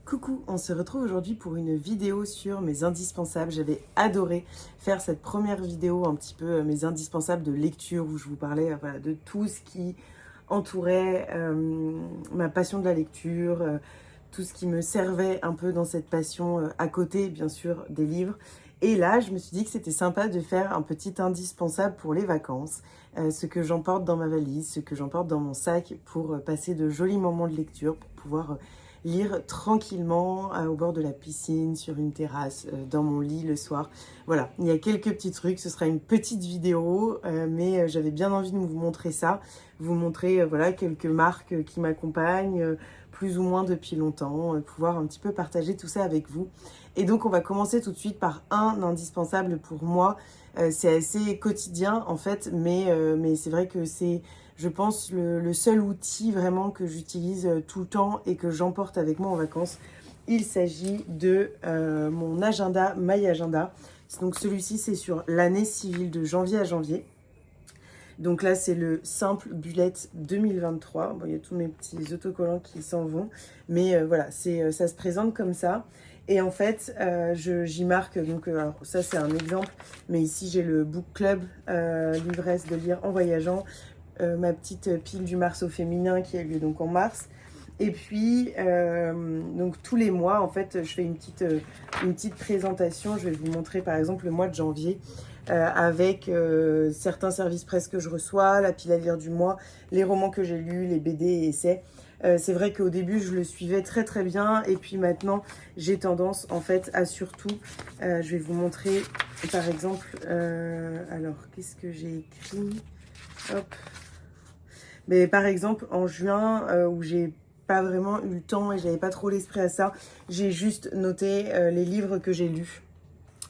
Coucou, on se retrouve aujourd'hui pour une vidéo sur mes indispensables. J'avais adoré faire cette première vidéo un petit peu mes indispensables de lecture où je vous parlais voilà, de tout ce qui entourait ma passion de la lecture, tout ce qui me servait un peu dans cette passion à côté bien sûr des livres. Et là, je me suis dit que c'était sympa de faire un petit indispensable pour les vacances, ce que j'emporte dans ma valise, ce que j'emporte dans mon sac pour passer de jolis moments de lecture, pour pouvoir lire tranquillement au bord de la piscine, sur une terrasse, dans mon lit le soir. Voilà, il y a quelques petits trucs, ce sera une petite vidéo, mais j'avais bien envie de vous montrer ça, vous montrer voilà, quelques marques qui m'accompagnent, plus ou moins depuis longtemps, pouvoir un petit peu partager tout ça avec vous. Et donc on va commencer tout de suite par un indispensable pour moi. C'est assez quotidien en fait, mais c'est vrai que c'est, je pense, le seul outil vraiment que j'utilise tout le temps et que j'emporte avec moi en vacances. Il s'agit de mon agenda, My Agenda. Donc celui-ci, c'est sur l'année civile de janvier à janvier. Donc là, c'est le simple bullet 2023. Bon, il y a tous mes petits autocollants qui s'en vont. Mais voilà, ça se présente comme ça. Et en fait, j'y marque, donc alors ça c'est un exemple, mais ici j'ai le book club, l'ivresse de lire en voyageant, ma petite pile du Mars au féminin qui a lieu donc en mars. Et puis, donc tous les mois, en fait, je fais une petite présentation. Je vais vous montrer par exemple le mois de janvier avec certains services presse que je reçois, la pile à lire du mois, les romans que j'ai lus, les BD et essais. C'est vrai qu'au début, je le suivais très très bien. Et puis maintenant, j'ai tendance en fait à surtout, je vais vous montrer par exemple, alors qu'est-ce que j'ai écrit? Hop. Mais par exemple, en juin, où j'ai pas vraiment eu le temps et j'avais pas trop l'esprit à ça, j'ai juste noté les livres que j'ai lus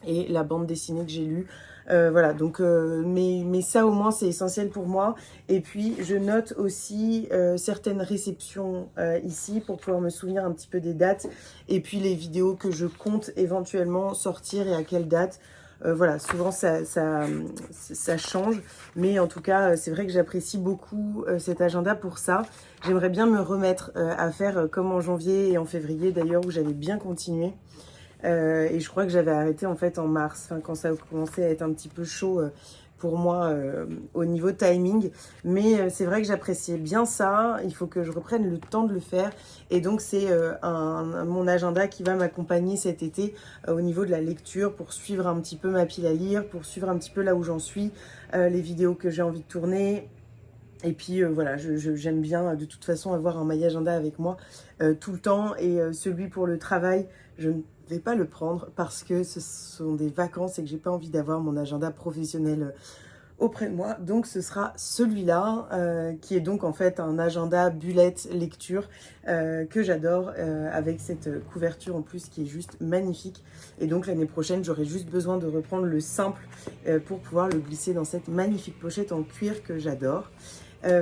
et la bande dessinée que j'ai lue. Voilà, donc, mais ça au moins c'est essentiel pour moi. Et puis je note aussi certaines réceptions ici pour pouvoir me souvenir un petit peu des dates. Et puis les vidéos que je compte éventuellement sortir et à quelle date. Voilà, souvent ça change, mais en tout cas, c'est vrai que j'apprécie beaucoup cet agenda pour ça. J'aimerais bien me remettre à faire comme en janvier et en février d'ailleurs, où j'avais bien continué. Et je crois que j'avais arrêté en fait en mars, quand ça a commencé à être un petit peu chaud pour moi au niveau timing. Mais c'est vrai que j'appréciais bien ça, il faut que je reprenne le temps de le faire. Et donc c'est mon agenda qui va m'accompagner cet été au niveau de la lecture pour suivre un petit peu ma pile à lire, pour suivre un petit peu là où j'en suis, les vidéos que j'ai envie de tourner. Et puis voilà, j'aime bien de toute façon avoir un My Agenda avec moi tout le temps. Et celui pour le travail, je ne vais pas le prendre parce que ce sont des vacances et que j'ai pas envie d'avoir mon agenda professionnel auprès de moi. Donc ce sera celui-là qui est donc en fait un agenda bullet lecture que j'adore avec cette couverture en plus qui est juste magnifique. Et donc l'année prochaine, j'aurai juste besoin de reprendre le simple pour pouvoir le glisser dans cette magnifique pochette en cuir que j'adore.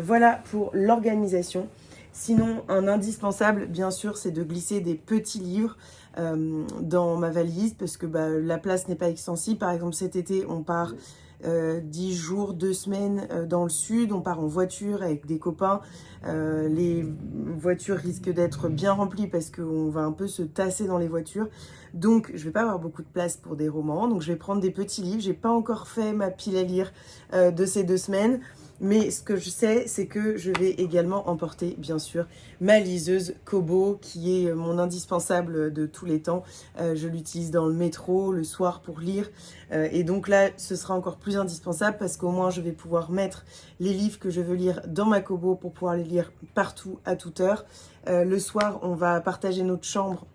Voilà pour l'organisation. Sinon, un indispensable, bien sûr, c'est de glisser des petits livres dans ma valise parce que la place n'est pas extensible. Par exemple, cet été, on part 10 jours, 2 semaines dans le sud. On part en voiture avec des copains. Les voitures risquent d'être bien remplies parce qu'on va un peu se tasser dans les voitures. Donc, je vais pas avoir beaucoup de place pour des romans. Donc, je vais prendre des petits livres. J'ai pas encore fait ma pile à lire de ces 2 semaines. Mais ce que je sais, c'est que je vais également emporter, bien sûr, ma liseuse Kobo, qui est mon indispensable de tous les temps. Je l'utilise dans le métro, le soir pour lire. Et donc là, ce sera encore plus indispensable parce qu'au moins, je vais pouvoir mettre les livres que je veux lire dans ma Kobo pour pouvoir les lire partout, à toute heure. Le soir, on va partager notre chambre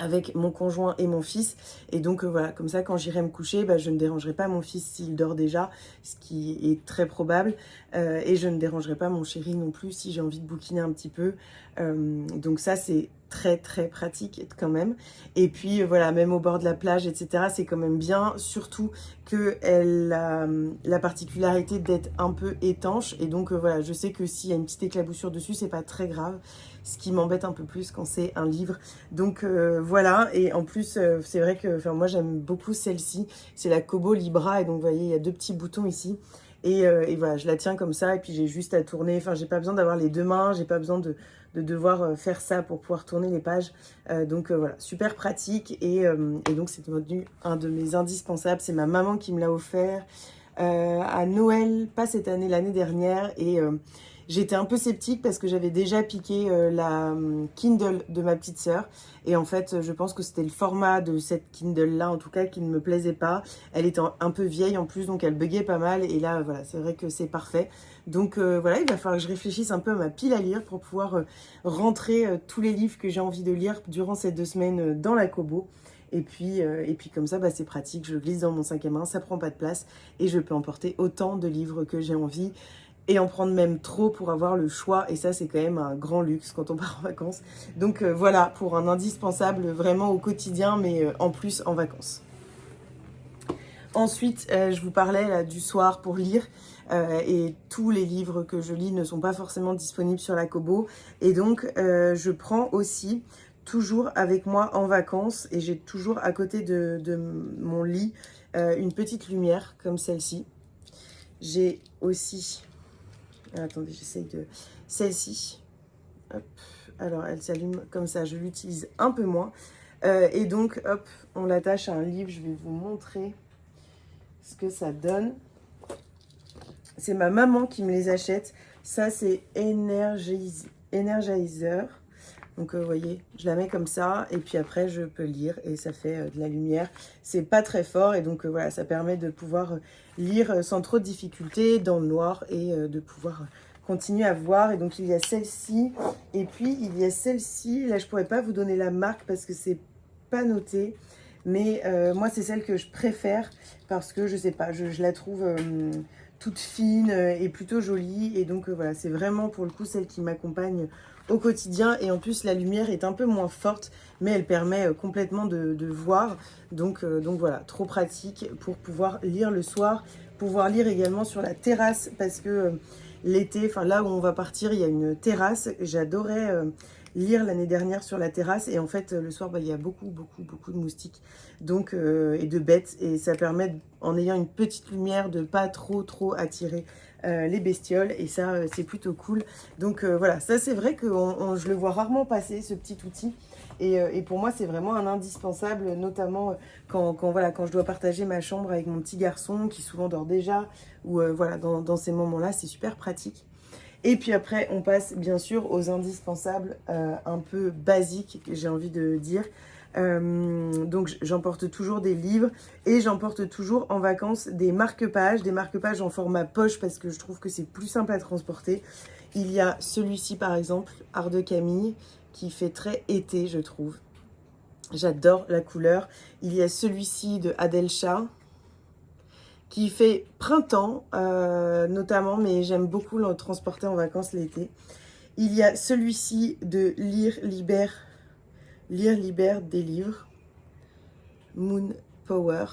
avec mon conjoint et mon fils. Et donc voilà, comme ça, quand j'irai me coucher, je ne dérangerai pas mon fils s'il dort déjà, ce qui est très probable. Et je ne dérangerai pas mon chéri non plus si j'ai envie de bouquiner un petit peu. Donc ça, c'est très très pratique quand même. Et puis voilà, même au bord de la plage, etc., c'est quand même bien, surtout qu'elle a la particularité d'être un peu étanche. Et donc voilà, je sais que s'il y a une petite éclaboussure dessus, c'est pas très grave. Ce qui m'embête un peu plus quand c'est un livre. Donc voilà, et en plus, c'est vrai que moi j'aime beaucoup celle-ci. C'est la Kobo Libra, et donc vous voyez, il y a 2 petits boutons ici. Et voilà, je la tiens comme ça, et puis j'ai juste à tourner. Enfin, j'ai pas besoin d'avoir les 2 mains, j'ai pas besoin devoir faire ça pour pouvoir tourner les pages. Donc voilà, super pratique et donc c'est devenu un de mes indispensables. C'est ma maman qui me l'a offert à Noël, pas cette année, l'année dernière, et j'étais un peu sceptique parce que j'avais déjà piqué la Kindle de ma petite sœur. Et en fait, je pense que c'était le format de cette Kindle-là, en tout cas, qui ne me plaisait pas. Elle était un peu vieille en plus, donc elle buguait pas mal. Et là, voilà, c'est vrai que c'est parfait. Donc voilà, il va falloir que je réfléchisse un peu à ma pile à lire pour pouvoir rentrer tous les livres que j'ai envie de lire durant ces 2 semaines dans la Kobo. Et puis comme ça, bah, c'est pratique, je glisse dans mon sac à main, ça prend pas de place et je peux emporter autant de livres que j'ai envie et en prendre même trop pour avoir le choix. Et ça, c'est quand même un grand luxe quand on part en vacances. Donc voilà, pour un indispensable vraiment au quotidien, mais en plus en vacances. Ensuite, je vous parlais là, du soir pour lire. Et tous les livres que je lis ne sont pas forcément disponibles sur la Kobo. Et donc, je prends aussi toujours avec moi en vacances, et j'ai toujours à côté de mon lit une petite lumière comme celle-ci. J'ai aussi... Attendez, j'essaye de... Celle-ci. Hop. Alors, elle s'allume comme ça. Je l'utilise un peu moins. Et donc, hop, on l'attache à un livre. Je vais vous montrer ce que ça donne. C'est ma maman qui me les achète. Ça, c'est Energizer. Donc, vous voyez, je la mets comme ça. Et puis après, je peux lire. Et ça fait de la lumière. C'est pas très fort. Et donc, voilà, ça permet de pouvoir lire sans trop de difficultés dans le noir. Et de pouvoir continuer à voir. Et donc, il y a celle-ci. Et puis, il y a celle-ci. Là, je pourrais pas vous donner la marque parce que c'est pas noté. Mais moi, c'est celle que je préfère parce que, je sais pas, je la trouve... toute fine et plutôt jolie, et donc voilà, c'est vraiment pour le coup celle qui m'accompagne au quotidien. Et en plus la lumière est un peu moins forte, mais elle permet complètement de voir, donc voilà, trop pratique pour pouvoir lire le soir, pouvoir lire également sur la terrasse, parce que l'été, enfin là où on va partir, il y a une terrasse. J'adorais lire l'année dernière sur la terrasse, et en fait le soir, bah, il y a beaucoup de moustiques, donc et de bêtes, et ça permet, en ayant une petite lumière, de pas trop attirer les bestioles, et ça c'est plutôt cool. Donc voilà, ça c'est vrai que je le vois rarement passer, ce petit outil, et pour moi c'est vraiment un indispensable, notamment voilà, quand je dois partager ma chambre avec mon petit garçon qui souvent dort déjà, ou voilà, dans ces moments-là, c'est super pratique. Et puis après, on passe bien sûr aux indispensables un peu basiques, j'ai envie de dire. Donc j'emporte toujours des livres, et j'emporte toujours en vacances des marque-pages en format poche, parce que je trouve que c'est plus simple à transporter. Il y a celui-ci par exemple, Art de Camille, qui fait très été, je trouve. J'adore la couleur. Il y a celui-ci de Adelcha, qui fait printemps notamment, mais j'aime beaucoup le transporter en vacances l'été. Il y a celui-ci de Lire Libère des livres, Moon Power,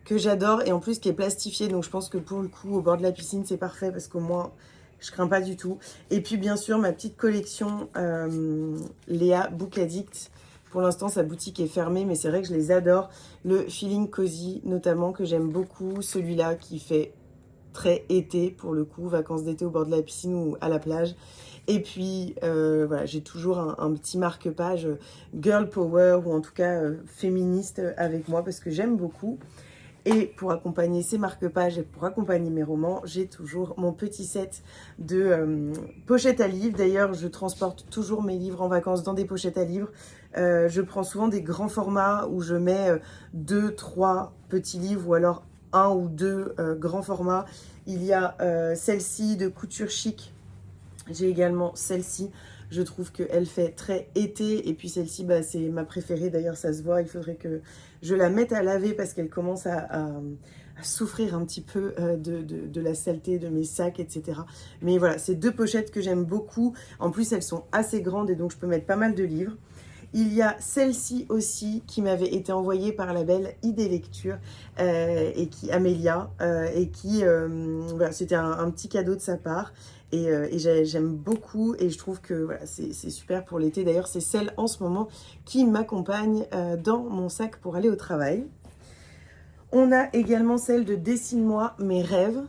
que j'adore, et en plus qui est plastifié, donc je pense que pour le coup au bord de la piscine c'est parfait, parce qu'au moins je crains pas du tout. Et puis bien sûr ma petite collection Léa Book Addict. Pour l'instant, sa boutique est fermée, mais c'est vrai que je les adore. Le Feeling Cozy, notamment, que j'aime beaucoup. Celui-là qui fait très été, pour le coup, vacances d'été au bord de la piscine ou à la plage. Et puis, voilà, j'ai toujours un petit marque-page Girl Power, ou en tout cas féministe, avec moi, parce que j'aime beaucoup. Et pour accompagner ces marque-pages et pour accompagner mes romans, j'ai toujours mon petit set de pochettes à livres. D'ailleurs, je transporte toujours mes livres en vacances dans des pochettes à livres. Je prends souvent des grands formats où je mets 2, 3 petits livres, ou alors 1 ou 2 grands formats. Il y a celle-ci de Couture Chic. J'ai également celle-ci. Je trouve qu'elle fait très été. Et puis celle-ci, bah, c'est ma préférée. D'ailleurs, ça se voit. Il faudrait que je la mette à laver, parce qu'elle commence à souffrir un petit peu de la saleté de mes sacs, etc. Mais voilà, c'est 2 pochettes que j'aime beaucoup. En plus, elles sont assez grandes, et donc je peux mettre pas mal de livres. Il y a celle-ci aussi qui m'avait été envoyée par la belle Idée Lecture, Amélia, et qui, voilà, c'était un petit cadeau de sa part. Et j'aime beaucoup, et je trouve que voilà, c'est super pour l'été. D'ailleurs, c'est celle en ce moment qui m'accompagne dans mon sac pour aller au travail. On a également celle de Dessine-moi mes rêves.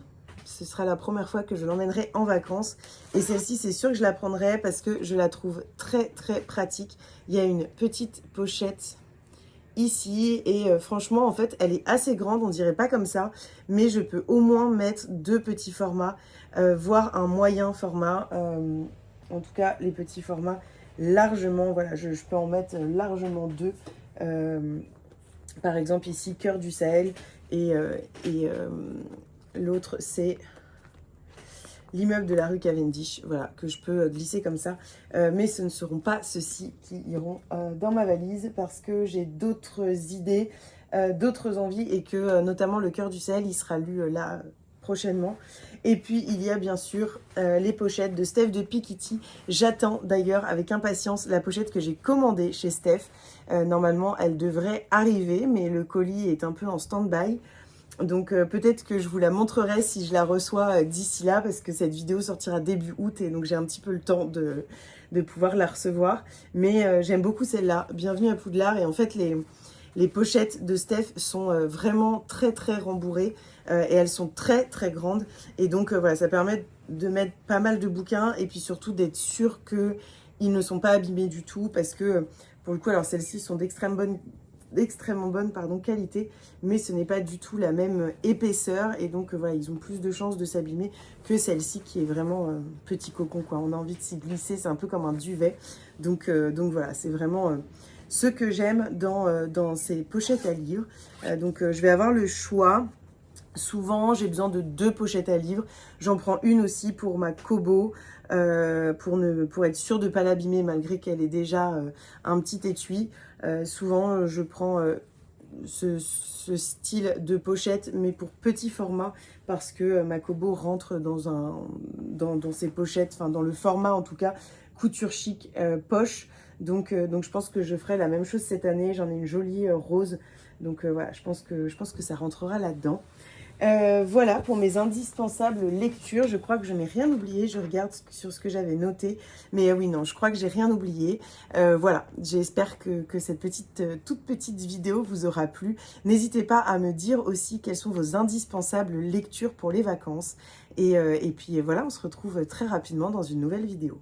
ce sera la première fois que je l'emmènerai en vacances. Et celle-ci, c'est sûr que je la prendrai parce que je la trouve très très pratique. Il y a une petite pochette ici et franchement en fait elle est assez grande, on dirait pas comme ça, mais je peux au moins mettre 2 petits formats, voire un moyen format, en tout cas les petits formats largement, voilà, je peux en mettre largement 2, par exemple ici Cœur du Sahel et l'autre c'est l'immeuble de la rue Cavendish, voilà, que je peux glisser comme ça. Mais ce ne seront pas ceux-ci qui iront dans ma valise parce que j'ai d'autres idées, d'autres envies et que notamment le Cœur du Sahel, il sera lu là prochainement. Et puis il y a bien sûr les pochettes de Steph de Piketty. J'attends d'ailleurs avec impatience la pochette que j'ai commandée chez Steph. Normalement, elle devrait arriver, mais le colis est un peu en stand-by. Donc peut-être que je vous la montrerai si je la reçois d'ici là parce que cette vidéo sortira début août et donc j'ai un petit peu le temps de pouvoir la recevoir. Mais j'aime beaucoup celle-là, Bienvenue à Poudlard. Et en fait les pochettes de Steph sont vraiment très très rembourrées et elles sont très très grandes. Et donc voilà, ça permet de mettre pas mal de bouquins et puis surtout d'être sûr qu'ils ne sont pas abîmés du tout parce que pour le coup, alors celles-ci sont d'extrêmement bonne qualité, mais ce n'est pas du tout la même épaisseur et donc voilà, ils ont plus de chances de s'abîmer que celle-ci qui est vraiment petit cocon quoi. On a envie de s'y glisser, c'est un peu comme un duvet. Donc voilà, c'est vraiment ce que j'aime dans ces pochettes à livres. Donc je vais avoir le choix. Souvent, j'ai besoin de 2 pochettes à livres. J'en prends une aussi pour ma Kobo, pour être sûre de ne pas l'abîmer malgré qu'elle ait déjà un petit étui. Souvent, je prends ce style de pochette, mais pour petit format, parce que ma Kobo rentre dans ces pochettes, enfin dans le format en tout cas, couture chic poche. Donc je pense que je ferai la même chose cette année. J'en ai une jolie rose. Donc voilà, je pense que ça rentrera là-dedans. Voilà pour mes indispensables lectures. Je crois que je n'ai rien oublié. Je regarde sur ce que j'avais noté. Mais oui, non, je crois que j'ai rien oublié. Voilà, j'espère que cette toute petite vidéo vous aura plu. N'hésitez pas à me dire aussi quelles sont vos indispensables lectures pour les vacances. Et puis voilà, on se retrouve très rapidement dans une nouvelle vidéo.